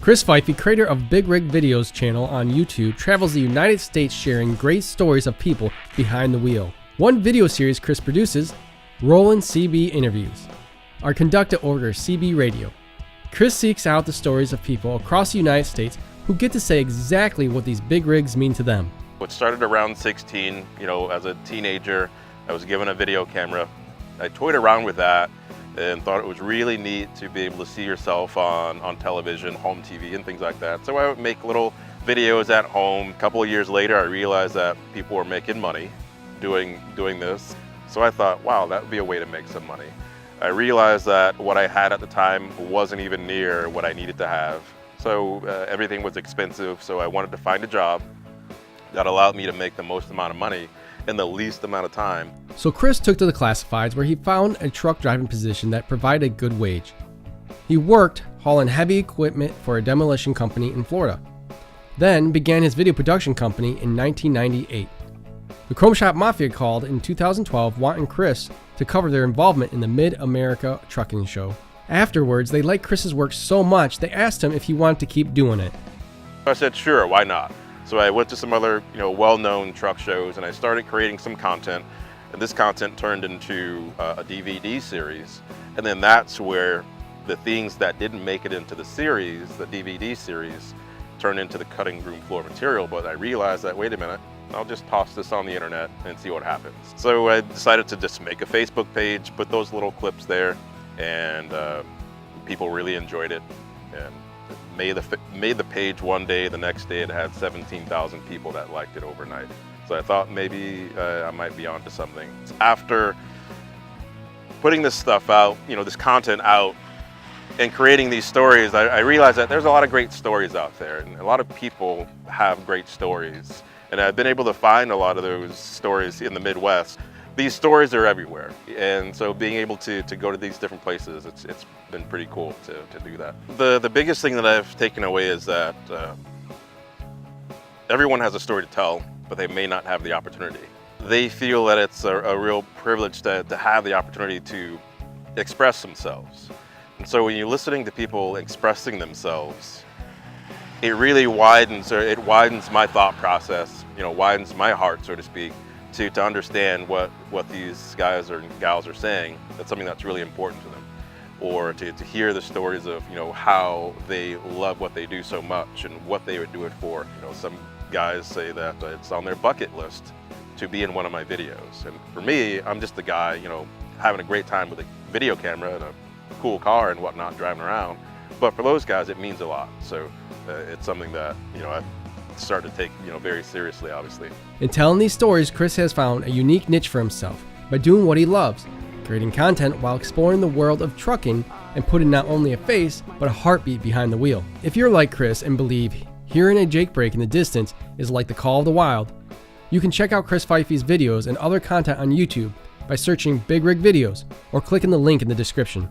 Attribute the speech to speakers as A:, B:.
A: Chris Fiffie, creator of Big Rig Videos channel on YouTube, travels the United States sharing great stories of people behind the wheel. One video series Chris produces, Rollin' CB Interviews, are conducted over CB radio. Chris seeks out the stories of people across the United States who get to say exactly what these big rigs mean to them.
B: It started around 16, as a teenager. I was given a video camera. I toyed around with that and thought it was really neat to be able to see yourself on television, home TV, and things like that. So I would make little videos at home. A couple of years later, I realized that people were making money doing this. So I thought, wow, that would be a way to make some money. I realized that what I had at the time wasn't even near what I needed to have. So everything was expensive, so I wanted to find a job that allowed me to make the most amount of money in the least amount of time.
A: So Chris took to the classifieds, where he found a truck driving position that provided a good wage. He worked hauling heavy equipment for a demolition company in Florida, then began his video production company in 1998. The Chrome Shop Mafia called in 2012 wanting Chris to cover their involvement in the Mid-America Trucking Show. Afterwards, they liked Chris's work so much they asked him if he wanted to keep doing it.
B: I said, sure, why not? So I went to some other, well-known truck shows, and I started creating some content. And this content turned into a DVD series. And then that's where the things that didn't make it into the series, the DVD series, turned into the cutting room floor material. But I realized that, wait a minute, I'll just toss this on the internet and see what happens. So I decided to just make a Facebook page, put those little clips there, and people really enjoyed it. And made the page one day, the next day it had 17,000 people that liked it overnight. So I thought maybe I might be onto something. After putting this stuff out, this content out, and creating these stories, I realized that there's a lot of great stories out there, and a lot of people have great stories. And I've been able to find a lot of those stories in the Midwest. These stories are everywhere, and so being able to go to these different places, it's been pretty cool to do that. The biggest thing that I've taken away is that everyone has a story to tell, but they may not have the opportunity. They feel that it's a real privilege to have the opportunity to express themselves. And so when you're listening to people expressing themselves, it really widens my thought process, widens my heart, so to speak, to understand what these guys or gals are saying. That's something that's really important to them. Or to hear the stories of how they love what they do so much and what they would do it for. Some guys say that it's on their bucket list to be in one of my videos. And for me, I'm just the guy, having a great time with a video camera and a cool car and whatnot, driving around. But for those guys, it means a lot. So it's something that I've started to take very seriously, obviously.
A: In telling these stories, Chris has found a unique niche for himself by doing what he loves, creating content while exploring the world of trucking and putting not only a face, but a heartbeat behind the wheel. If you're like Chris and believe hearing a Jake brake in the distance is like the call of the wild, you can check out Chris Fiffie's videos and other content on YouTube by searching Big Rig Videos or clicking the link in the description.